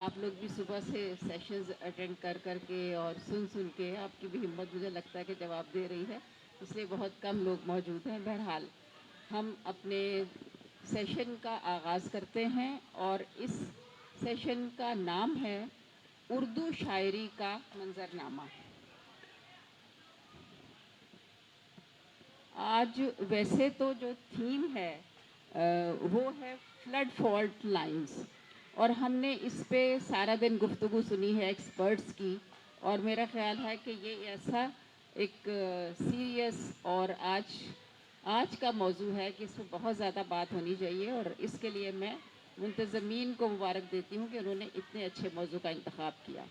آپ لوگ بھی صبح سے سیشنز اٹینڈ کر کے اور سن کے آپ کی بھی ہمت مجھے لگتا ہے کہ جواب دے رہی ہے، اس لیے بہت کم لوگ موجود ہیں۔ بہرحال ہم اپنے سیشن کا آغاز کرتے ہیں اور اس سیشن کا نام ہے اردو شاعری کا منظرنامہ۔ آج ویسے تو جو تھیم ہے وہ ہے فلڈ فالٹ لائنز، اور ہم نے اس پہ سارا دن گفتگو سنی ہے ایکسپرٹس کی، اور میرا خیال ہے کہ یہ ایسا ایک سیریس اور آج کا موضوع ہے کہ اس پہ بہت زیادہ بات ہونی چاہیے، اور اس کے لیے میں منتظمین کو مبارک دیتی ہوں کہ انہوں نے اتنے اچھے موضوع کا انتخاب کیا۔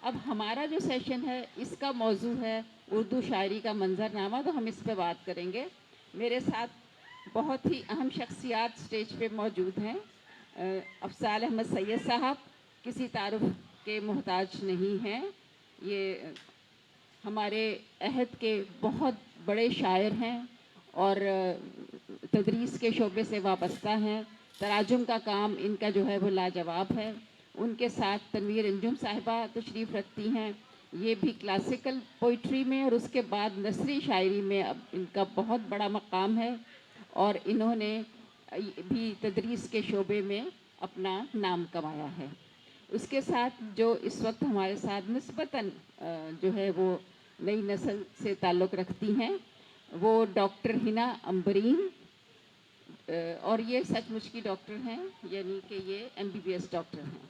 اب ہمارا جو سیشن ہے اس کا موضوع ہے اردو شاعری کا منظرنامہ، تو ہم اس پہ بات کریں گے۔ میرے ساتھ بہت ہی اہم شخصیات سٹیج پہ موجود ہیں۔ افضال احمد سید صاحب کسی تعارف کے محتاج نہیں ہیں، یہ ہمارے عہد کے بہت بڑے شاعر ہیں اور تدریس کے شعبے سے وابستہ ہیں۔ تراجم کا کام ان کا جو ہے وہ لاجواب ہے۔ ان کے ساتھ تنویر انجم صاحبہ تشریف رکھتی ہیں، یہ بھی کلاسیکل پوئٹری میں اور اس کے بعد نثری شاعری میں اب ان کا بہت بڑا مقام ہے، اور انہوں نے بھی تدریس کے شعبے میں اپنا نام کمایا ہے۔ اس کے ساتھ جو اس وقت ہمارے ساتھ نسبتاً جو ہے وہ نئی نسل سے تعلق رکھتی ہیں، وہ ڈاکٹر ہنا امبرین، اور یہ سچ مچ کی ڈاکٹر ہیں، یعنی کہ یہ MBBS ڈاکٹر ہیں۔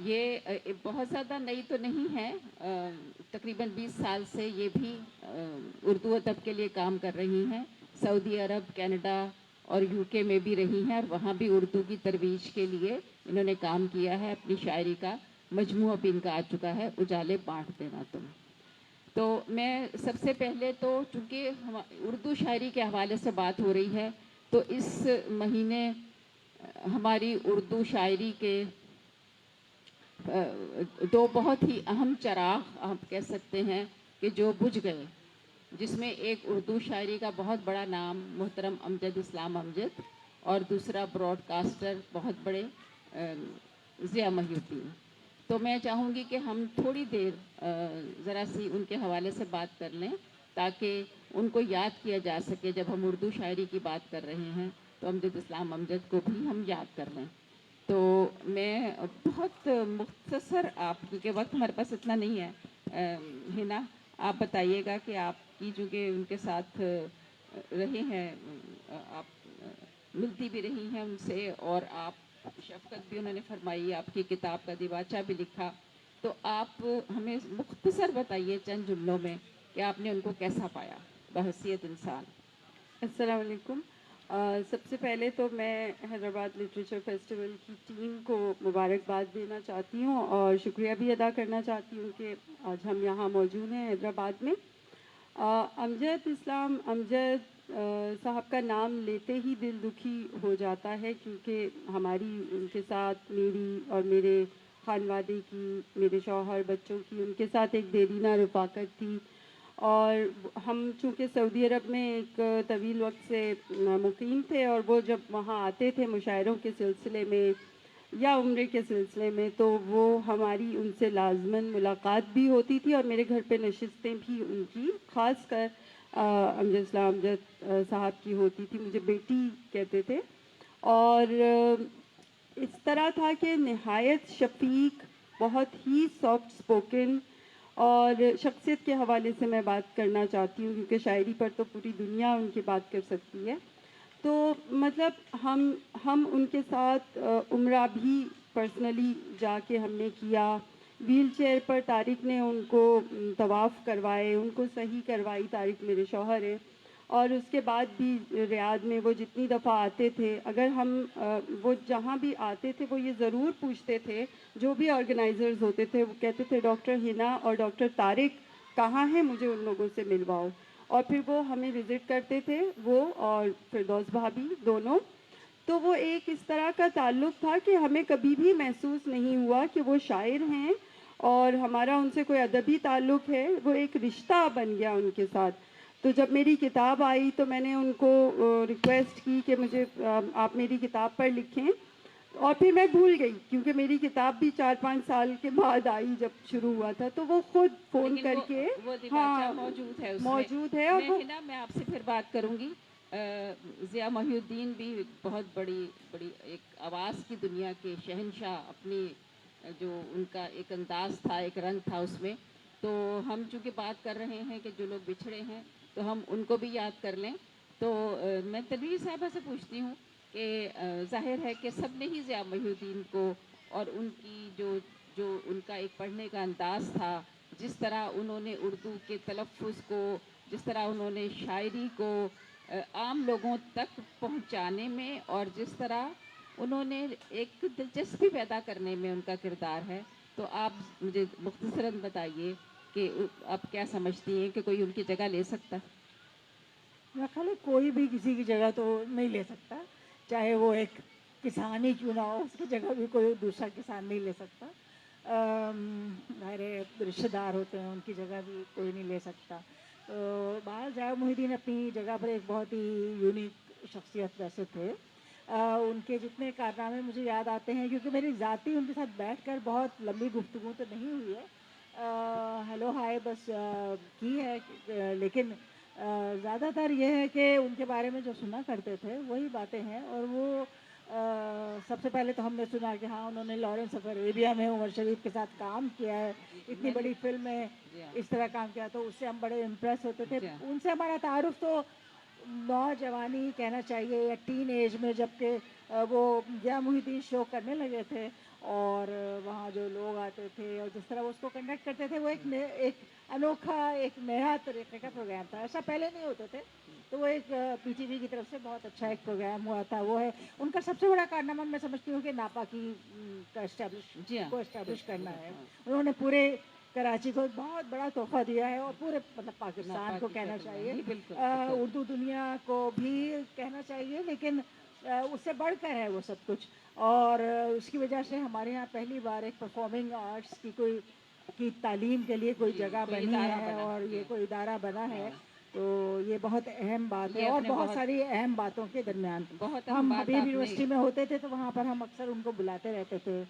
یہ بہت زیادہ نئی تو نہیں ہے، تقریباً 20 سال سے یہ بھی اردو ادب کے لیے کام کر رہی ہیں۔ سعودی عرب، کینیڈا اور UK میں بھی رہی ہیں، اور وہاں بھی اردو کی ترویج کے لیے انہوں نے کام کیا ہے۔ اپنی شاعری کا مجموعہ بھی ان کا آ چکا ہے، اجالے بانٹ دینا تم۔ تو میں سب سے پہلے تو چونکہ اردو شاعری کے حوالے سے بات ہو رہی ہے، تو اس مہینے ہماری اردو شاعری کے دو بہت ہی اہم چراغ آپ کہہ سکتے ہیں کہ جو بجھ گئے، جس میں ایک اردو شاعری کا بہت بڑا نام محترم امجد اسلام امجد، اور دوسرا براڈ کاسٹر بہت بڑے ضیاء محی الدین۔ تو میں چاہوں گی کہ ہم تھوڑی دیر ذرا سی ان کے حوالے سے بات کر لیں، تاکہ ان کو یاد کیا جا سکے۔ جب ہم اردو شاعری کی بات کر رہے ہیں تو امجد اسلام امجد کو بھی ہم یاد کر لیں۔ تو میں بہت مختصر، آپ کیونکہ وقت ہمارے پاس اتنا نہیں ہے، ہنا آپ بتائیے گا کہ آپ کی چونکہ ان کے ساتھ رہے ہیں، آپ ملتی بھی رہی ہیں ان سے، اور آپ شفقت بھی انہوں نے فرمائی، آپ کی کتاب کا دیباچہ بھی لکھا، تو آپ ہمیں مختصر بتائیے چند جملوں میں کہ آپ نے ان کو کیسا پایا بحیثیت انسان۔ السلام علیکم۔ سب سے پہلے تو میں حیدرآباد لٹریچر فیسٹیول کی ٹیم کو مبارکباد دینا چاہتی ہوں اور شکریہ بھی ادا کرنا چاہتی ہوں کہ آج ہم یہاں موجود ہیں حیدرآباد میں۔ امجد اسلام امجد صاحب کا نام لیتے ہی دل دکھی ہو جاتا ہے، کیونکہ ہماری ان کے ساتھ، میری اور میرے خانوادے کی، میرے شوہر، بچوں کی ان کے ساتھ ایک دیرینہ رفاقت تھی، اور ہم چونکہ سعودی عرب میں ایک طویل وقت سے مقیم تھے، اور وہ جب وہاں آتے تھے مشاعروں کے سلسلے میں یا عمرے کے سلسلے میں، تو وہ ہماری ان سے لازماً ملاقات بھی ہوتی تھی، اور میرے گھر پہ نشستیں بھی ان کی خاص کر امجد اسلام امجد صاحب کی ہوتی تھی، مجھے بیٹی کہتے تھے۔ اور اس طرح تھا کہ نہایت شفیق، بہت ہی سافٹ اسپوکن، اور شخصیت کے حوالے سے میں بات کرنا چاہتی ہوں کیونکہ شاعری پر تو پوری دنیا ان کی بات کر سکتی ہے۔ تو مطلب ہم ان کے ساتھ عمرہ بھی پرسنلی جا کے ہم نے کیا، ویل چیئر پر طارق نے ان کو طواف کروائے، ان کو صحیح کروائی، طارق میرے شوہر ہیں، اور اس کے بعد بھی ریاض میں وہ جتنی دفعہ آتے تھے، اگر ہم وہ جہاں بھی آتے تھے وہ یہ ضرور پوچھتے تھے، جو بھی آرگنائزرز ہوتے تھے وہ کہتے تھے ڈاکٹر ہنا اور ڈاکٹر طارق کہاں ہیں، مجھے ان لوگوں سے ملواؤ، اور پھر وہ ہمیں وزٹ کرتے تھے، وہ اور فردوس بھابھی دونوں۔ تو وہ ایک اس طرح کا تعلق تھا کہ ہمیں کبھی بھی محسوس نہیں ہوا کہ وہ شاعر ہیں اور ہمارا ان سے کوئی ادبی تعلق ہے، وہ ایک رشتہ بن گیا ان کے ساتھ۔ تو جب میری کتاب آئی تو میں نے ان کو ریکویسٹ کی کہ مجھے آپ میری کتاب پر لکھیں، اور پھر میں بھول گئی کیونکہ میری کتاب بھی 4-5 سال کے بعد آئی جب شروع ہوا تھا, تو وہ خود فون لیکن کر کے وہ دیباچہ ہاں موجود ہے اس موجود ہے. میں اور وہ نا میں آپ سے پھر بات کروں گی. ضیاء محی الدین بھی بہت بڑی ایک آواز کی دنیا کے شہنشاہ, اپنی جو ان کا ایک انداز تھا, ایک رنگ تھا اس میں. تو ہم چونکہ بات کر رہے ہیں کہ جو لوگ بچھڑے ہیں تو ہم ان کو بھی یاد کر لیں. تو میں تنویر صاحبہ سے پوچھتی ہوں کہ ظاہر ہے کہ سب نے ہی ضیاء محی الدین کو اور ان کی جو ان کا ایک پڑھنے کا انداز تھا, جس طرح انہوں نے اردو کے تلفظ کو, جس طرح انہوں نے شاعری کو عام لوگوں تک پہنچانے میں, اور جس طرح انہوں نے ایک دلچسپی پیدا کرنے میں ان کا کردار ہے. تو آپ مجھے مختصراً بتائیے کہ آپ کیا سمجھتی ہیں کہ کوئی ان کی جگہ لے سکتا؟ میرا خیال ہے کوئی بھی کسی کی جگہ تو نہیں لے سکتا, چاہے وہ ایک کسان ہی کیوں نہ ہو, اس کی جگہ بھی کوئی دوسرا کسان نہیں لے سکتا. ہمارے رشتہ دار ہوتے ہیں, ان کی جگہ بھی کوئی نہیں لے سکتا. تو بہرحال ضیاء محی الدین اپنی جگہ پر ایک بہت ہی یونیک شخصیت ویسے تھے. ان کے جتنے کارنامے مجھے یاد آتے ہیں, کیونکہ میری ذاتی ان کے ساتھ بیٹھ کر بہت لمبی گفتگو تو نہیں ہوئی ہے, ہیلو ہائے بس کی ہے, لیکن زیادہ تر یہ ہے کہ ان کے بارے میں جو سنا کرتے تھے وہی باتیں ہیں. اور وہ سب سے پہلے تو ہم نے سنا کہ ہاں انہوں نے لارنس آف عربیہ میں عمر شریف کے ساتھ کام کیا ہے, اتنی بڑی فلم میں اس طرح کام کیا, تو اس سے ہم بڑے امپریس ہوتے تھے. ان سے ہمارا تعارف تو نوجوانی کہنا چاہیے یا ٹین ایج میں, جب کہ وہ ضیاء محی الدین شو کرنے لگے تھے, اور وہاں جو لوگ آتے تھے اور جس طرح وہ اس کو کنڈکٹ کرتے تھے, وہ ایک انوکھا, ایک نیا طریقے کا پروگرام تھا, ایسا پہلے نہیں ہوتے تھے. تو وہ ایک پی ٹی وی کی طرف سے بہت اچھا ایک پروگرام ہوا تھا. وہ ہے ان کا سب سے بڑا کارنامہ, میں سمجھتی ہوں کہ ناپاکی کا اسٹیبلش کرنا ہے. انہوں نے پورے کراچی کو بہت بڑا تحفہ دیا ہے, اور پورے مطلب پاکستان کو کہنا چاہیے, اردو دنیا کو بھی کہنا چاہیے, لیکن اس سے بڑھ کر ہے وہ سب کچھ. اور اس کی وجہ سے ہمارے یہاں پہلی بار ایک پرفارمنگ آرٹس کی تعلیم کے لیے کوئی جگہ بنی ہے, اور یہ کوئی ادارہ بنا ہے. تو یہ بہت اہم بات ہے, اور بہت ساری اہم باتوں کے درمیان. ہم حبیب یونیورسٹی میں ہوتے تھے تو وہاں پر ہم اکثر ان کو بلاتے رہتے تھے,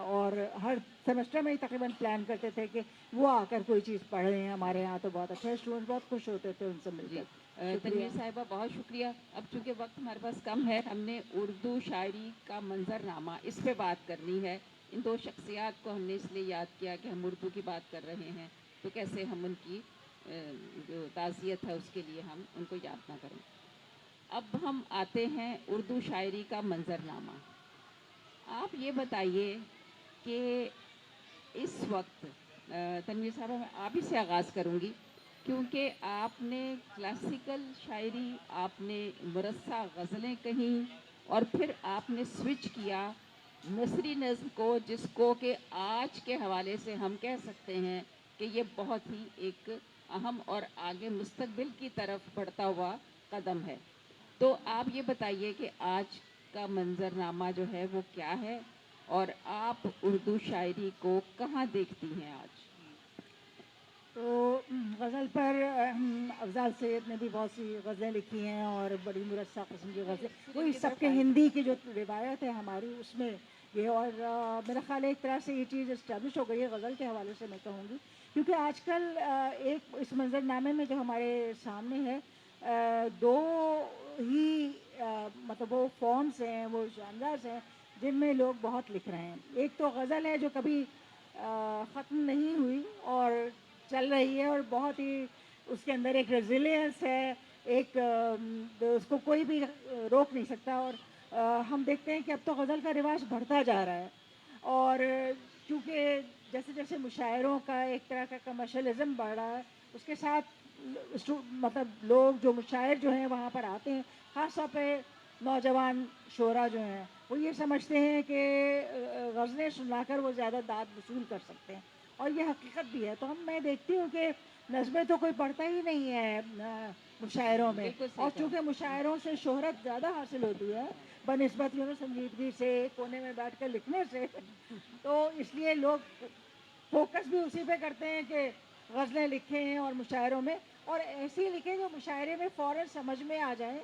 اور ہر سیمسٹر میں ہی تقریباً پلان کرتے تھے کہ وہ آ کر کوئی چیز پڑھ رہے ہیں ہمارے یہاں. تو بہت اچھے اسٹوڈنٹ, بہت خوش ہوتے تھے ان سے مل کر. تنویر صاحبہ بہت شکریہ. اب چونکہ وقت ہمارے پاس کم ہے, ہم نے اردو شاعری کا منظرنامہ اس پہ بات کرنی ہے. ان دو شخصیات کو ہم نے اس لیے یاد کیا کہ ہم اردو کی بات کر رہے ہیں, تو کیسے ہم ان کی جو تعزیت ہے اس کے لیے ہم ان کو یاد نہ کریں. اب ہم آتے ہیں اردو شاعری کا منظرنامہ. آپ یہ بتائیے کہ اس وقت تنویر صاحبہ, میں آپ ہی سے آغاز کروں گی, کیونکہ آپ نے کلاسیکل شاعری, آپ نے مرصع غزلیں کہیں, اور پھر آپ نے سوئچ کیا نثری نظم کو, جس کو کہ آج کے حوالے سے ہم کہہ سکتے ہیں کہ یہ بہت ہی ایک اہم اور آگے مستقبل کی طرف بڑھتا ہوا قدم ہے. تو آپ یہ بتائیے کہ آج کا منظرنامہ جو ہے وہ کیا ہے, اور آپ اردو شاعری کو کہاں دیکھتی ہیں آج؟ تو غزل پر افضال سید نے بھی بہت سی غزلیں لکھی ہیں, اور بڑی مرصع قسم کی غزلیں, وہی سب کے ہندی کی جو روایت ہے ہماری اس میں یہ. اور میرا خیال ہے ایک طرح سے یہ چیز اسٹیبلش ہو گئی ہے غزل کے حوالے سے, میں کہوں گی. کیونکہ آج کل ایک اس منظرنامے میں جو ہمارے سامنے ہے, دو ہی مطلب وہ فارمز ہیں, وہ ژانرز ہیں جن میں لوگ بہت لکھ رہے ہیں. ایک تو غزل ہے جو کبھی ختم نہیں ہوئی اور چل رہی ہے, اور بہت ہی اس کے اندر ایک ریزیلینس ہے, ایک اس کو کوئی بھی روک نہیں سکتا. اور ہم دیکھتے ہیں کہ اب تو غزل کا رواج بڑھتا جا رہا ہے, اور چونکہ جیسے جیسے مشاعروں کا ایک طرح کا کمرشلزم بڑھ رہا ہے, اس کے ساتھ مطلب لوگ جو مشاعر جو ہیں وہاں پر آتے ہیں, خاص طور پہ نوجوان شعراء جو ہیں, وہ یہ سمجھتے ہیں کہ غزلیں سنا کر وہ زیادہ داد وصول کر سکتے ہیں, اور یہ حقیقت بھی ہے. تو میں دیکھتی ہوں کہ نظمیں تو کوئی پڑھتا ہی نہیں ہے مشاعروں میں, اور چونکہ مشاعروں سے شہرت زیادہ حاصل ہوتی ہے بنسبت سنجیدگی سے, کونے میں بیٹھ کر لکھنے سے, تو اس لیے لوگ فوکس بھی اسی پہ کرتے ہیں کہ غزلیں لکھیں اور مشاعروں میں, اور ایسی لکھیں جو مشاعرے میں فوراً سمجھ میں آ جائیں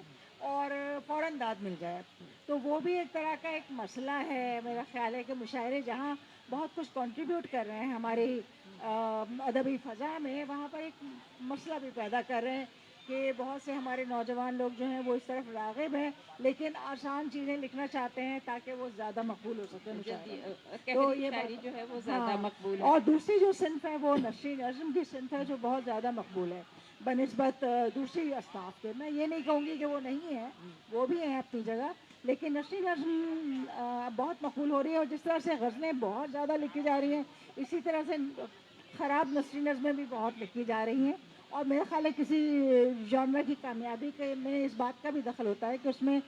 اور فوراً داد مل جائے. تو وہ بھی ایک طرح کا ایک مسئلہ ہے. میرا خیال ہے کہ مشاعرے جہاں بہت کچھ کنٹریبیوٹ کر رہے ہیں ہماری ادبی فضا میں, وہاں پر ایک مسئلہ بھی پیدا کر رہے ہیں کہ بہت سے ہمارے نوجوان لوگ جو ہیں وہ اس طرف راغب ہیں, لیکن آسان چیزیں لکھنا چاہتے ہیں تاکہ وہ زیادہ مقبول ہو سکے مشاعرے میں. تو کہری یہ شاعری بات, جو ہے وہ زیادہ مقبول ہے. اور دوسری جو صنف ہے وہ نثری نظم کی صنف ہے جو بہت زیادہ مقبول ہے بنسبت دوسری اصناف کے. میں یہ نہیں کہوں گی کہ وہ نہیں ہے, وہ بھی ہیں اپنی جگہ, لیکن نثری نظم بہت مقبول ہو رہی ہے. اور جس طرح سے غزلیں بہت زیادہ لکھی جا رہی ہیں, اسی طرح سے خراب نثری نظمیں بھی بہت لکھی جا رہی ہیں. اور میرا خیال ہے کسی ژانر کی کامیابی کے میں اس بات کا بھی دخل ہوتا ہے کہ اس میں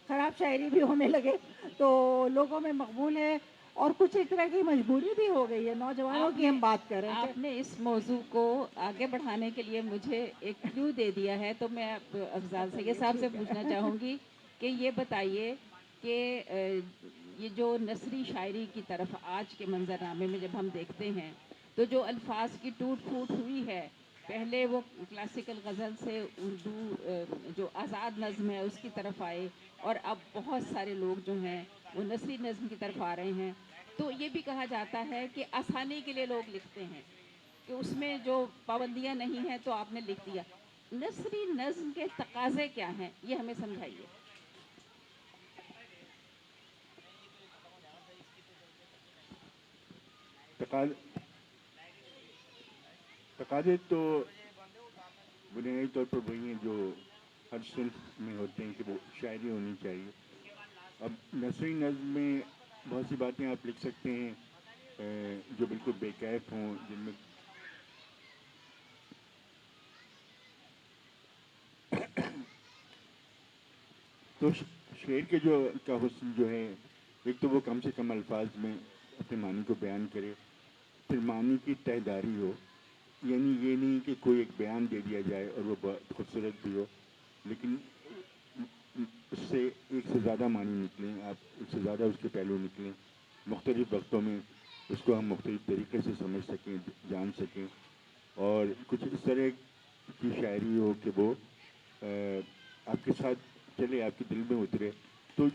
خراب شاعری بھی ہونے لگے تو لوگوں میں مقبول ہے. اور کچھ ایک طرح کی مجبوری بھی ہو گئی ہے نوجوانوں کی. ہم بات کر رہے آپ نے اس موضوع کو آگے بڑھانے کے لیے مجھے ایک کلیو دے دیا ہے, تو میں افضال سید صاحب سے پوچھنا چاہوں گی کہ یہ بتائیے کہ یہ جو نثری شاعری کی طرف آج کے منظرنامے میں جب ہم دیکھتے ہیں تو جو الفاظ کی ٹوٹ پھوٹ ہوئی ہے, پہلے وہ کلاسیکل غزل سے اردو جو آزاد نظم ہے اس کی طرف آئے, اور اب بہت سارے لوگ جو ہیں وہ نثری نظم کی طرف آ رہے ہیں. تو یہ بھی کہا جاتا ہے کہ آسانی کے لیے لوگ لکھتے ہیں کہ اس میں جو پابندیاں نہیں ہیں تو آپ نے لکھ دیا. نثری نظم کے تقاضے کیا ہیں, یہ ہمیں سمجھائیے. تقاضے تو بنیادی طور پر وہی ہیں جو ہر صنف میں ہوتے ہیں کہ وہ شاعری ہونی چاہیے. اب نثری نظم میں بہت سی باتیں آپ لکھ سکتے ہیں جو بالکل بے کیف ہوں, جن میں تو شعر کے کا حسن جو ہے, ایک تو وہ کم سے کم الفاظ میں اپنے معنی کو بیان کرے, پھر معنی کی تہداری ہو. یعنی یہ نہیں کہ کوئی ایک بیان دے دیا جائے اور وہ بہت خوبصورت بھی ہو, لیکن اس سے ایک سے زیادہ معنی نکلیں, آپ ایک سے زیادہ اس کے پہلو نکلیں, مختلف وقتوں میں اس کو ہم مختلف طریقے سے سمجھ سکیں, جان سکیں, اور کچھ اس طرح کی شاعری ہو کہ وہ آپ کے ساتھ چلے, آپ کے دل میں اترے. تو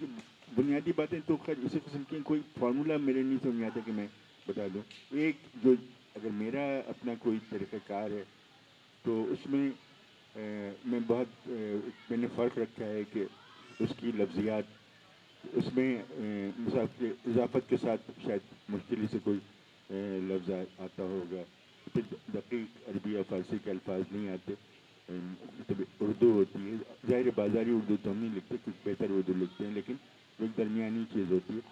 بنیادی باتیں تو خیر اسی قسم کی کوئی فارمولہ میرے نہیں سمجھ آتا کہ میں بتا دوں. ایک جو اگر میرا اپنا کوئی طریقہ کار ہے تو اس میں میں بہت میں نے فرق رکھا ہے کہ اس کی لفظیات, اس میں اضافت کے ساتھ شاید مشکل سے کوئی لفظ آتا ہوگا, پھر دقیق عربی یا فارسی کے الفاظ نہیں آتے. اردو ہوتی ہے, ظاہر بازاری اردو تو ہم نہیں لکھتے, کچھ بہتر اردو لکھتے ہیں, لیکن ایک درمیانی چیز ہوتی ہے,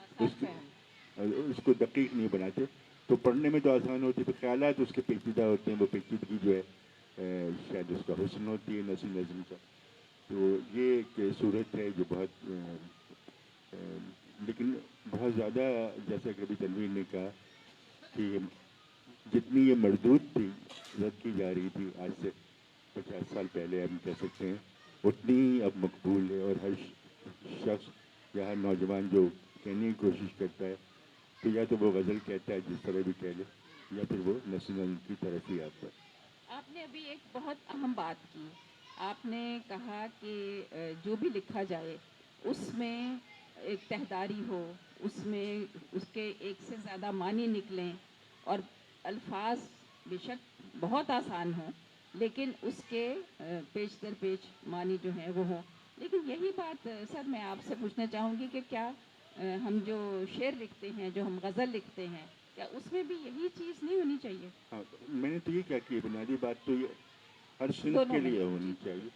اس کو دقیق نہیں بناتے. تو پڑھنے میں تو آسان ہوتی ہے, تو خیالات اس کے پیچیدہ ہوتے ہیں, وہ پیچیدگی جو ہے شاید اس کا حسن ہوتی ہے نثری نظم کا. تو یہ ایک صورت ہے جو بہت لیکن بہت زیادہ, جیسا کہ ابھی تنویر نے کہا کہ جتنی یہ مردود تھی, رد کی جا رہی تھی آج سے 50 سال پہلے ہم کہہ سکتے ہیں, اتنی ہی اب مقبول ہے. اور ہر شخص یا ہر نوجوان جو کہنے کی کوشش کرتا ہے تو یا تو وہ غزل کہتا ہے جس طرح بھی کہہ لے, یا پھر وہ نثری نظم کی طرف ہی آتا ہے. آپ نے ابھی ایک بہت اہم بات کی, آپ نے کہا کہ جو بھی لکھا جائے اس میں ایک تہداری ہو, اس میں اس کے ایک سے زیادہ معنی نکلیں, اور الفاظ بے شک بہت آسان ہوں لیکن اس کے پیچ در پیچ معنی جو ہیں وہ ہوں. لیکن یہی بات سر میں آپ سے پوچھنا چاہوں گی کہ کیا ہم جو شعر لکھتے ہیں, جو ہم غزل لکھتے ہیں, کیا اس میں بھی یہی چیز نہیں ہونی چاہیے؟ ہاں, میں نے تو یہ کیا کہ بنیادی بات تو یہ ہر صنف کے لیے ہونی چاہیے.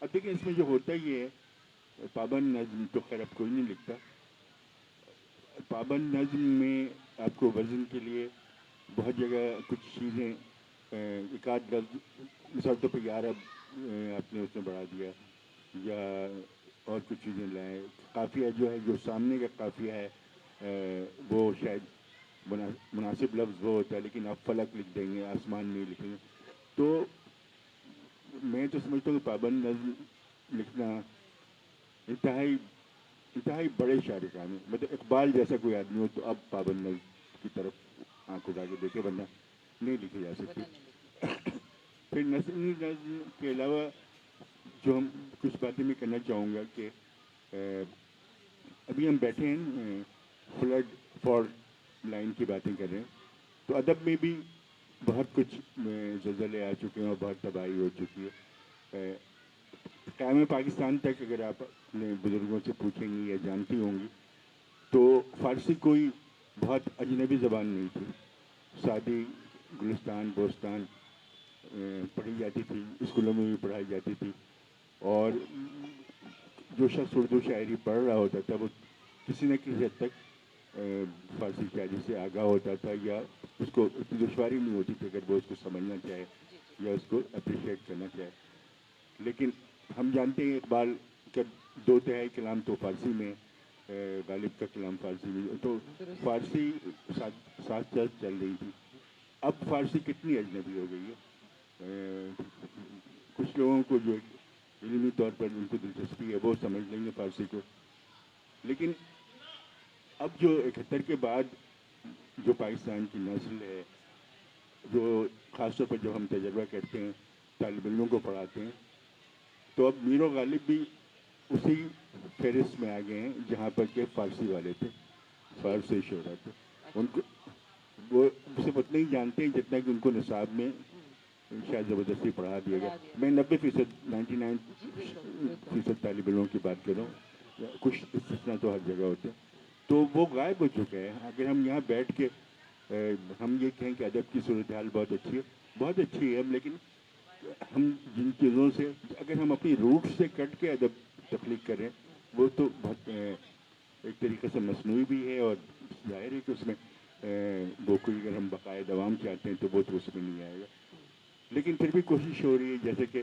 اب دیکھیں اس میں جو ہوتا یہ ہے, پابند نظم تو خیر اب کوئی نہیں لکھتا. پابند نظم میں آپ کو وزن کے لیے بہت جگہ کچھ چیزیں, ایک آدھ لفظ مثال طور پہ یار اب آپ نے اس میں بڑھا دیا, یا اور کچھ چیزیں لائیں. قافیہ جو ہے, جو سامنے کا قافیہ ہے وہ شاید مناسب لفظ وہ ہوتا ہے, لیکن آپ فلک لکھ دیں گے, آسمان نہیں لکھیں گے. تو میں تو سمجھتا ہوں کہ پابند نظم لکھنا انتہائی بڑے شاعر کام ہے. مطلب اقبال جیسا کوئی آدمی ہو تو اب پابند نظم کی طرف آنکھ اٹھا کے دیکھے, ورنہ نہیں لکھی جا سکتی. پھر نثری نظم کے علاوہ جو ہم کچھ باتیں میں کرنا چاہوں گا کہ ابھی ہم بیٹھے ہیں فلڈ فالٹ لائن کی باتیں کر رہے ہیں، تو ادب میں بھی بہت کچھ زلزلے آ چکے ہیں اور بہت تباہی ہو چکی ہے. قیام پاکستان تک اگر آپ اپنے بزرگوں سے پوچھیں گی یا جانتی ہوں گی تو فارسی کوئی بہت اجنبی زبان نہیں تھی. سادی گلستان بوستان پڑھی جاتی تھی، اسکولوں میں بھی پڑھائی جاتی تھی، اور جو شخص اردو شاعری پڑھ رہا ہوتا تھا وہ کسی نہ کسی حد تک فارسی شاعری سے آگاہ ہوتا تھا، یا اس کو اتنی دشواری نہیں ہوتی تھی اگر وہ اس کو سمجھنا چاہے یا اس کو اپریشیٹ کرنا چاہے. لیکن ہم جانتے ہیں اقبال کا 2/3 کلام تو فارسی میں، غالب کا کلام فارسی میں، تو فارسی ساتھ ساتھ چل رہی تھی. اب فارسی کتنی اجنبی ہو گئی ہے. کچھ لوگوں کو جو علمی طور پر ان کو دلچسپی ہے وہ سمجھ لیں گے فارسی کو، لیکن اب جو 71 کے بعد جو پاکستان کی نسل ہے، جو خاص طور پر جو ہم تجربہ کرتے ہیں، طالب علموں کو پڑھاتے ہیں، تو اب میر و غالب بھی اسی فہرست میں آ گئے ہیں جہاں پر کہ فارسی والے تھے، فارسی شعرا تھے. ان کو وہ صرف اتنا ہی جانتے ہیں جتنا کہ ان کو نصاب میں شاید زبردستی پڑھا دیا گیا. میں 90%، 99% طالب علموں کی بات کر رہا ہوں، کچھ استثنا تو ہر جگہ ہوتے ہیں. تو وہ غائب ہو چکے ہیں. اگر ہم یہاں بیٹھ کے ہم یہ کہیں کہ ادب کی صورتحال بہت اچھی ہے، بہت اچھی ہے، لیکن ہم جن چیزوں سے اگر ہم اپنی روٹ سے کٹ کے ادب تخلیق کریں وہ تو بہت ایک طریقے سے مصنوعی بھی ہے، اور ظاہر ہے کہ اس میں وہ کوئی اگر ہم بقائے دوام چاہتے ہیں تو وہ تو اس میں نہیں آئے گا. لیکن پھر بھی کوشش ہو رہی ہے، جیسے کہ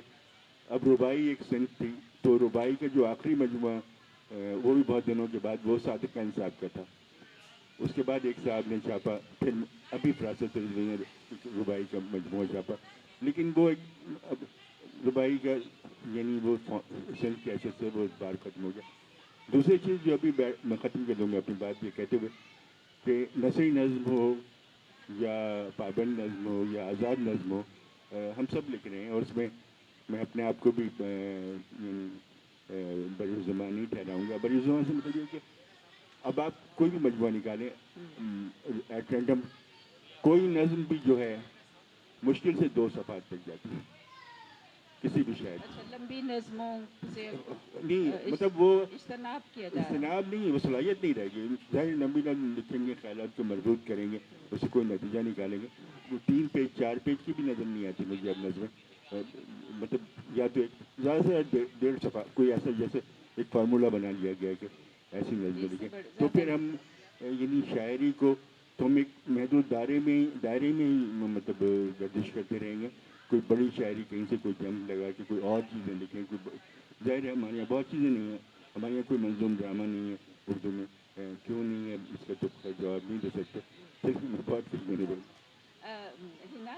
اب ربائی ایک صنف تھی، تو ربائی کا جو آخری مجموعہ وہ بھی بہت دنوں کے بعد وہ صادق خان صاحب کا تھا. اس کے بعد ایک صاحب نے چھاپا، پھر ابھی فراست نے ربائی کا مجموعہ چھاپا، لیکن وہ ایک اب ربائی کا یعنی وہ صنف کی حیثیت سے وہ بار ختم ہو گیا. دوسری چیز جو ابھی میں ختم کر دوں گا اپنی بات یہ کہتے ہوئے کہ نثری نظم ہو یا پابند نظم ہو یا آزاد نظم ہو، ہم سب لکھ رہے ہیں، اور اس میں میں اپنے آپ کو بھی بری زبان نہیں ٹھہراؤں گا. بری زبان سے مطلب یہ کہ اب آپ کوئی بھی مجموعہ نکالیں ایٹ رینڈم، کوئی نظم بھی جو ہے مشکل سے 2 صفحات تک جاتی ہے کسی بھی شاعر کی. اچھا، لمبی نظموں سے نہیں مطلب وہ اجتناب کیا جا رہا ہے. اجتناب نہیں، وہ صلاحیت نہیں رہے گی. ظاہر لمبی نظم لکھیں گے، خیالات کو مربوط کریں گے، اس سے کوئی نتیجہ نکالیں گے. وہ 3 پیج 4 پیج کی بھی نظم نہیں آتی مجھے اب نظمیں، مطلب یا تو زیادہ سے زیادہ 1.5 صفحہ کوئی ایسا جیسے ایک فارمولہ بنا لیا گیا کہ ایسی نظمیں لکھیں. تو پھر ہم یعنی شاعری کو تو ہم ایک محدود دائرے میں ہی مطلب گردش کرتے رہیں گے. کوئی بڑی شاعری کہیں سے کوئی جنگ لگا کے کوئی اور چیزیں لکھیں، کوئی ظاہر ہے ہمارے یہاں بہت چیزیں نہیں ہیں. ہمارے یہاں کوئی منظوم ڈرامہ نہیں ہے اردو میں. کیوں نہیں ہے اس کا تو جواب نہیں دے سکتے، صرف بہت کچھ میں نے بولا. ہنا،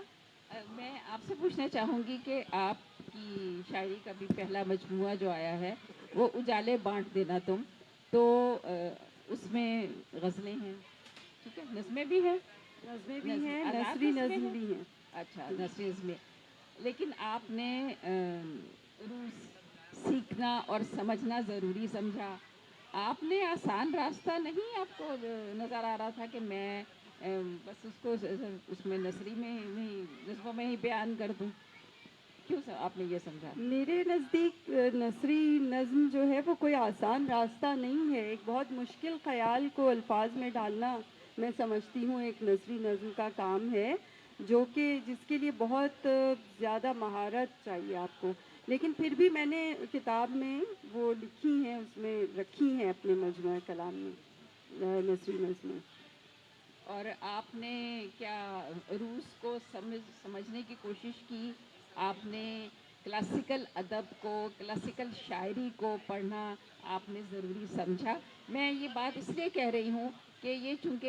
میں آپ سے پوچھنا چاہوں گی کہ آپ کی شاعری کا بھی پہلا مجموعہ جو آیا ہے وہ اجالے بانٹ دینا تم، تو اس میں غزلیں ہیں، ٹھیک ہے، نظمیں بھی ہیں، نظمیں بھی ہیں، نثری نظم بھی ہیں. اچھا، نثری نظمیں. لیکن آپ نے عروض سیکھنا اور سمجھنا ضروری سمجھا. آپ نے آسان راستہ نہیں آپ کو نظر آ رہا تھا کہ میں بس اس کو اس میں نثری میں ہی نظموں میں ہی بیان کر دوں؟ کیوں آپ نے یہ سمجھا؟ میرے نزدیک نثری نظم جو ہے وہ کوئی آسان راستہ نہیں ہے. ایک بہت مشکل خیال کو الفاظ میں ڈالنا میں سمجھتی ہوں ایک نثری نظم کا کام ہے، جو کہ جس کے لیے بہت زیادہ مہارت چاہیے آپ کو. لیکن پھر بھی میں نے کتاب میں وہ لکھی ہیں، اس میں رکھی ہیں اپنے مجموعہ کلام میں نثری نظمیں. اور آپ نے کیا عروض کو سمجھنے کی کوشش کی؟ آپ نے کلاسیکل ادب کو، کلاسیکل شاعری کو پڑھنا آپ نے ضروری سمجھا؟ میں یہ بات اس لیے کہہ رہی ہوں کہ یہ چونکہ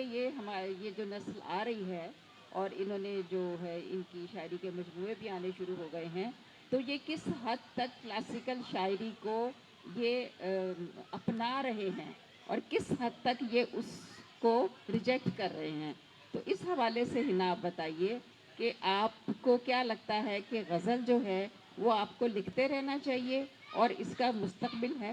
یہ جو نسل آ رہی ہے اور انہوں نے جو ہے ان کی شاعری کے مجموعے بھی آنے شروع ہو گئے ہیں، تو یہ کس حد تک کلاسیکل شاعری کو یہ اپنا رہے ہیں اور کس حد تک یہ اس کو ریجیکٹ کر رہے ہیں. تو اس حوالے سے ہنا آپ بتائیے کہ آپ کو کیا لگتا ہے کہ غزل جو ہے وہ آپ کو لکھتے رہنا چاہیے اور اس کا مستقبل ہے؟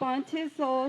500-600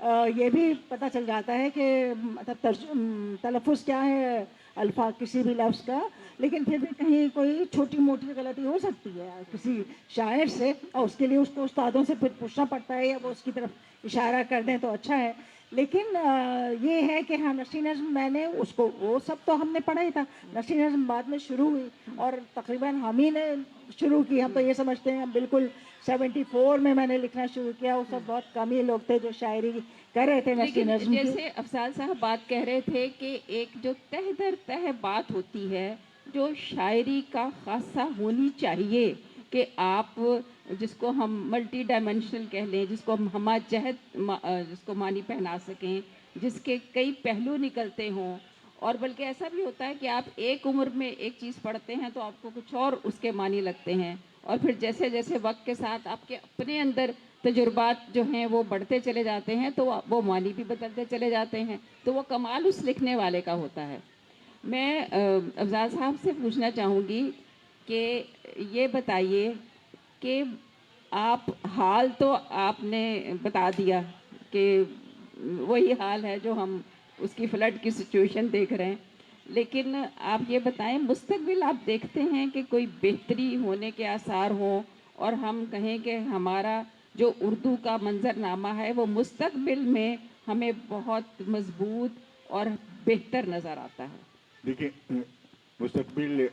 یہ بھی پتہ چل جاتا ہے کہ مطلب تلفظ کیا ہے الفاظ کسی بھی لفظ کا، لیکن پھر بھی کہیں کوئی چھوٹی موٹی غلطی ہو سکتی ہے کسی شاعر سے، اور اس کے لیے اس کو استادوں سے پھر پوچھنا پڑتا ہے یا وہ اس کی طرف اشارہ کر دیں تو اچھا ہے. لیکن یہ ہے کہ ہاں نشری نظم میں نے اس کو، وہ سب تو ہم نے پڑھا ہی تھا، نشری نظم بعد میں شروع ہوئی اور تقریباً ہم ہی نے شروع کی. ہم تو یہ سمجھتے ہیں ہم بالکل 74 میں نے لکھنا شروع کیا. اس وقت بہت کم ہی لوگ تھے جو شاعری کر رہے تھے نشری لیکن نظم کی. جیسے افضال صاحب بات کہہ رہے تھے کہ ایک جو تہ در تہ بات ہوتی ہے جو شاعری کا خاصہ ہونی چاہیے کہ آپ جس کو ہم ملٹی ڈائمینشنل کہہ لیں، جس کو ہم ہمہ جہت جس کو معنی پہنا سکیں، جس کے کئی پہلو نکلتے ہوں. اور بلکہ ایسا بھی ہوتا ہے کہ آپ ایک عمر میں ایک چیز پڑھتے ہیں تو آپ کو کچھ اور اس کے معنی لگتے ہیں، اور پھر جیسے جیسے وقت کے ساتھ آپ کے اپنے اندر تجربات جو ہیں وہ بڑھتے چلے جاتے ہیں تو وہ معنی بھی بدلتے چلے جاتے ہیں. تو وہ کمال اس لکھنے والے کا ہوتا ہے. میں افضال صاحب سے پوچھنا چاہوں گی کہ یہ بتائیے کہ آپ حال تو آپ نے بتا دیا کہ وہی حال ہے جو ہم اس کی فلڈ کی سچویشن دیکھ رہے ہیں، لیکن آپ یہ بتائیں مستقبل آپ دیکھتے ہیں کہ کوئی بہتری ہونے کے آثار ہوں، اور ہم کہیں کہ ہمارا جو اردو کا منظر نامہ ہے وہ مستقبل میں ہمیں بہت مضبوط اور بہتر نظر آتا ہے؟ دیکھیں، مستقبل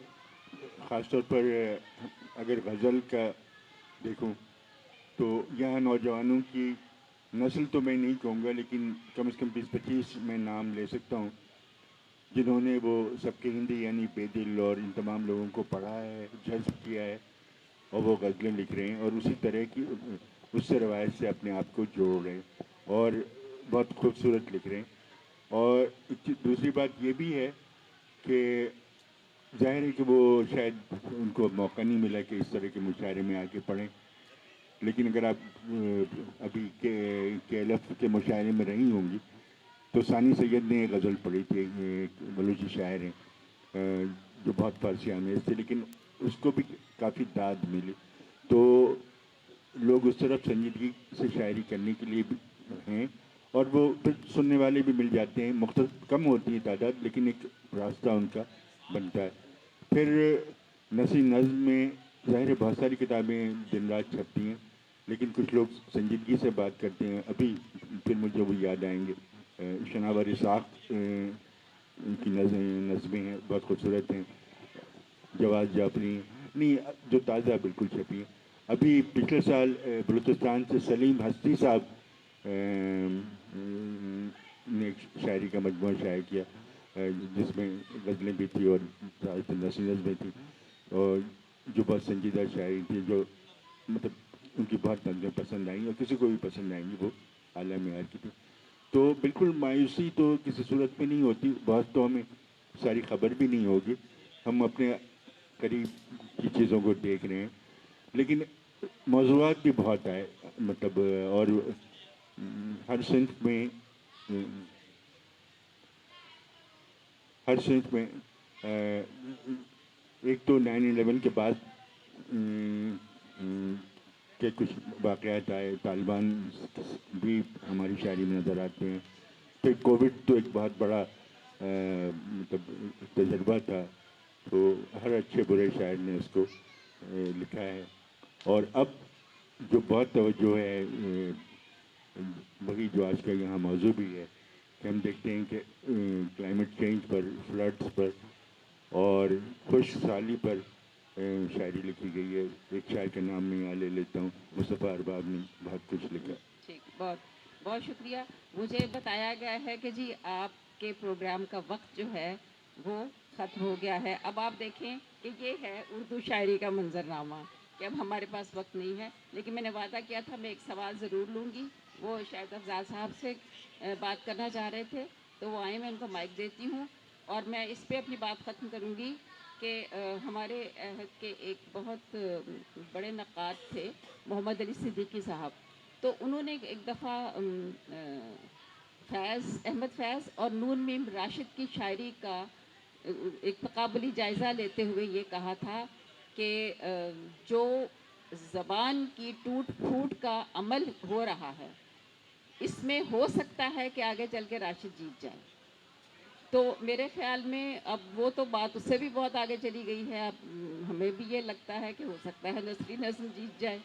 خاص طور پر اگر غزل کا دیکھوں تو یہاں نوجوانوں کی نسل تو میں نہیں کہوں گا، لیکن کم از کم 20-25 میں نام لے سکتا ہوں جنہوں نے وہ سب کے ہندی یعنی بے دل اور ان تمام لوگوں کو پڑھا ہے، جذب کیا ہے، اور وہ غزلیں لکھ رہے ہیں اور اسی طرح کی اس سے روایت سے اپنے آپ کو جوڑ رہے ہیں اور بہت خوبصورت لکھ رہے ہیں. اور دوسری بات یہ بھی ہے کہ ظاہر ہے کہ وہ شاید ان کو موقع نہیں ملا کہ اس طرح کے مشاعرے میں آ کے پڑھیں، لیکن اگر آپ ابھی کیلف کے مشاعرے میں رہی ہوں گی تو ثانی سید نے ایک غزل پڑھی تھی، ایک بلوچی شاعر ہیں جو بہت فارسی آمیز تھے، لیکن اس کو بھی کافی داد ملی. تو لوگ اس طرف سنجیدگی سے شاعری کرنے کے لیے بھی ہیں اور وہ پھر سننے والے بھی مل جاتے ہیں. مختلف کم ہوتی ہے تعداد، لیکن ایک راستہ ان کا بنتا ہے. پھر نثری نظم میں ظاہر ہے بہت ساری کتابیں دن رات چھپتی ہیں، لیکن کچھ لوگ سنجیدگی سے بات کرتے ہیں. ابھی پھر مجھے وہ یاد آئیں گے شناور اسحاق ان کی نظمیں ہیں، بہت خوبصورت ہیں. جواز جعفری نہیں جو تازہ بالکل چھپی ہیں. ابھی پچھلے سال بلوچستان سے سلیم ہستی صاحب نے ایک شاعری کا مجموعہ شائع کیا جس میں غزلیں بھی تھیں اور نثری نظمیں تھیں، اور جو بہت سنجیدہ شاعری تھی، جو مطلب ان کی بہت نظمیں پسند آئیں اور کسی کو بھی پسند آئیں گی، وہ اعلیٰ معیار کی تھی. تو بالکل مایوسی تو کسی صورت میں نہیں ہوتی. بہت تو ہمیں ساری خبر بھی نہیں ہوگی، ہم اپنے قریب کی چیزوں کو دیکھ رہے ہیں، لیکن موضوعات بھی بہت آئے مطلب، اور ہر صنف میں ایک تو 9/11 کے بعد کے کچھ واقعات آئے، طالبان بھی ہماری شاعری میں نظر آتے ہیں. پھر کووڈ تو ایک بہت بڑا مطلب تجربہ تھا، تو ہر اچھے برے شاعر نے اس کو لکھا ہے. اور اب جو بہت توجہ ہے وہی جو آج کا یہاں موضوع بھی ہے کہ ہم دیکھتے ہیں کہ کلائمیٹ چینج پر، فلڈس پر اور خشک سالی پر شاعری لکھی گئی ہے. ایک شاعر کا نام میں یہاں لے لیتا ہوں، مصطفیٰ ارباب نے بہت کچھ لکھا. ٹھیک، بہت بہت شکریہ. مجھے بتایا گیا ہے کہ جی آپ کے پروگرام کا وقت جو ہے وہ ختم ہو گیا ہے. اب آپ دیکھیں کہ یہ ہے اردو شاعری کا منظرنامہ کہ اب ہمارے پاس وقت نہیں ہے، لیکن میں نے وعدہ کیا تھا میں ایک سوال ضرور لوں گی. وہ شاید افضال صاحب سے بات کرنا چاہ رہے تھے تو وہ آئیں، میں ان کو مائک دیتی ہوں اور میں اس پہ اپنی بات ختم کروں گی کہ ہمارے عہد کے ایک بہت بڑے نقاد تھے محمد علی صدیقی صاحب. تو انہوں نے ایک دفعہ احمد فیض اور نون میم راشد کی شاعری کا ایک تقابلی جائزہ لیتے ہوئے یہ کہا تھا کہ جو زبان کی ٹوٹ پھوٹ کا عمل ہو رہا ہے اس میں ہو سکتا ہے کہ آگے چل کے راشد جیت جائے. تو میرے خیال میں اب وہ تو بات اس سے بھی بہت آگے چلی گئی ہے. اب ہمیں بھی یہ لگتا ہے کہ ہو سکتا ہے نسری نسل جیت جائے.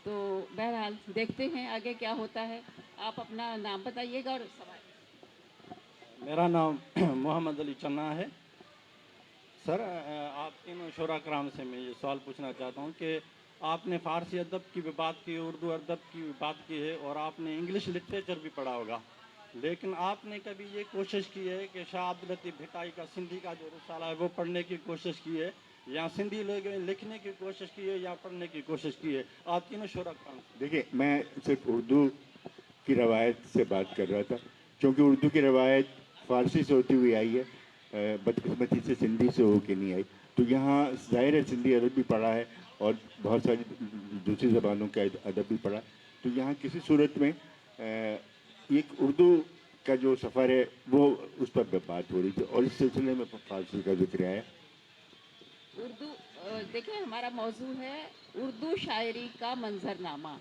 تو بہرحال دیکھتے ہیں آگے کیا ہوتا ہے. آپ اپنا نام بتائیے گا اور سوال. میرا نام محمد علی چنا ہے. سر آپ تینوں شعراء کرام سے میں یہ سوال پوچھنا چاہتا ہوں کہ آپ نے فارسی ادب کی بھی بات کی, اردو ادب کی بھی بات کی ہے, اور آپ نے انگلش لٹریچر بھی پڑھا ہوگا, لیکن آپ نے کبھی یہ کوشش کی ہے کہ شاہ عبد اللطیف بھٹائی کا سندھی کا جو رسالہ ہے وہ پڑھنے کی کوشش کی ہے, یا سندھی لکھنے کی کوشش کی ہے, یا پڑھنے کی کوشش کی ہے؟ آپ تینوں شعراء کرام سے. دیکھیے میں صرف اردو کی روایت سے بات کر رہا تھا, کیونکہ اردو کی روایت فارسی سے ہوتی ہوئی آئی ہے, بدقسمتی سے سندھی سے ہو کے نہیں آئی. تو یہاں ظاہر ہے سندھی ادب بھی پڑھا ہے اور بہت ساری دوسری زبانوں کا ادب بھی پڑھا ہے. تو یہاں کسی صورت میں ایک اردو کا جو سفر ہے وہ اس پر بات ہو رہی تھی, اور اس سلسلے میں فارسی کا ذکر آیا. اردو دیکھیں ہمارا موضوع ہے اردو شاعری کا منظرنامہ.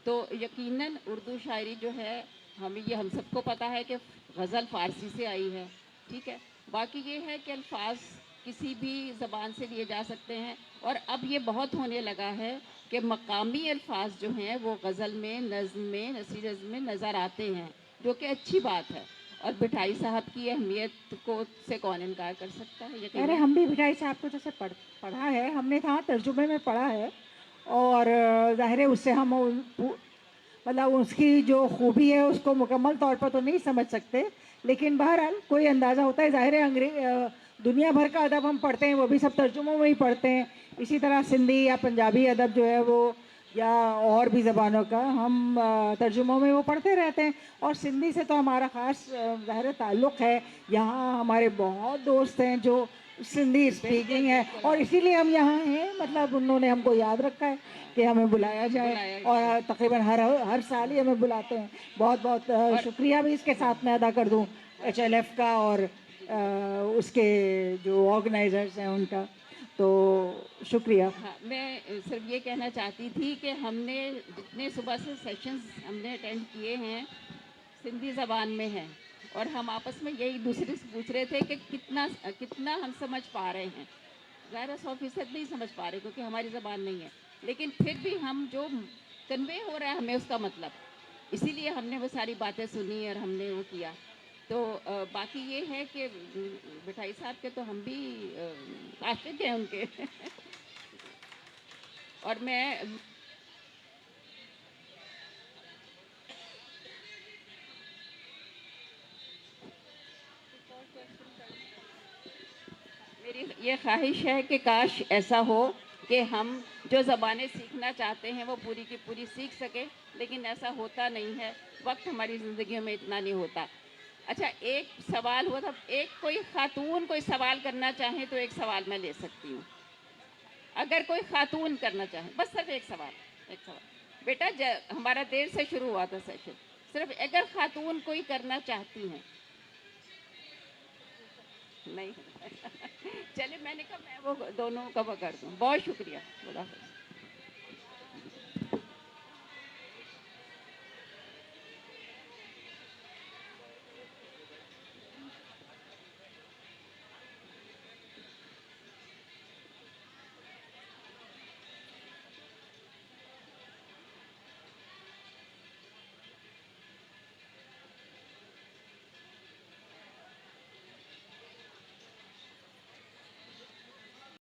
تو یقیناً اردو شاعری جو ہے ہم سب کو پتہ ہے کہ غزل فارسی سے آئی ہے, ٹھیک ہے. باقی یہ ہے کہ الفاظ کسی بھی زبان سے لیے جا سکتے ہیں, اور اب یہ بہت ہونے لگا ہے کہ مقامی الفاظ جو ہیں وہ غزل میں, نظم میں, نثری نظم میں نظر آتے ہیں, جو کہ اچھی بات ہے. اور بھٹائی صاحب کی اہمیت کو سے کون انکار کر سکتا ہے. ارے ہم بھی بھٹائی صاحب کو جیسے پڑھا ہے, ہم نے تھا ترجمے میں پڑھا ہے, اور ظاہر ہے اس سے ہم مطلب اس کی جو خوبی ہے اس کو مکمل طور پر تو نہیں سمجھ سکتے, لیکن بہرحال کوئی اندازہ ہوتا ہے. ظاہر ہے دنیا بھر کا ادب ہم پڑھتے ہیں وہ بھی سب ترجموں میں ہی پڑھتے ہیں. اسی طرح سندھی یا پنجابی ادب جو ہے وہ, یا اور بھی زبانوں کا ہم ترجموں میں وہ پڑھتے رہتے ہیں. اور سندھی سے تو ہمارا خاص ظاہر تعلق ہے. یہاں ہمارے بہت دوست ہیں جو سندھی اسپیکنگ ہے, اور اسی لیے ہم یہاں ہیں. مطلب انہوں نے ہم کو یاد رکھا ہے کہ ہمیں بلایا جائے, اور تقریباً ہر سال ہی ہمیں بلاتے ہیں. بہت بہت شکریہ بھی اس کے ساتھ میں ادا کر دوں ایچ ایل ایف کا اور اس کے جو آرگنائزرز ہیں ان کا, تو شکریہ. ہاں, میں صرف یہ کہنا چاہتی تھی کہ ہم نے جتنے صبح سے سیشنز ہم نے اٹینڈ کیے ہیں سندھی زبان میں ہیں, اور ہم آپس میں یہی دوسرے سے پوچھ رہے تھے کہ کتنا ہم سمجھ پا رہے ہیں. ظاہر 100% نہیں سمجھ پا رہے کیونکہ ہماری زبان نہیں ہے, لیکن پھر بھی ہم جو کنوے ہو رہا ہے ہمیں اس کا مطلب, اسی لیے ہم نے وہ ساری باتیں سنی اور ہم نے وہ کیا. تو باقی یہ ہے کہ بھٹائی صاحب کے تو ہم بھی عاشق ہیں ان کے. اور میں میری یہ خواہش ہے کہ کاش ایسا ہو کہ ہم جو زبانیں سیکھنا چاہتے ہیں وہ پوری کی پوری سیکھ سکیں, لیکن ایسا ہوتا نہیں ہے. وقت ہماری زندگیوں میں اتنا نہیں ہوتا. اچھا, ایک سوال ہوا تھا, کوئی خاتون کوئی سوال کرنا چاہیں تو ایک سوال میں لے سکتی ہوں. اگر کوئی خاتون کرنا چاہے, بس صرف ایک سوال. بیٹا ہمارا دیر سے شروع ہوا تھا سیشن, صرف اگر خاتون کوئی کرنا چاہتی ہیں. نہیں چلے, میں نے کہا میں وہ دونوں کا وہ کر دوں. بہت شکریہ. خدا حافظ.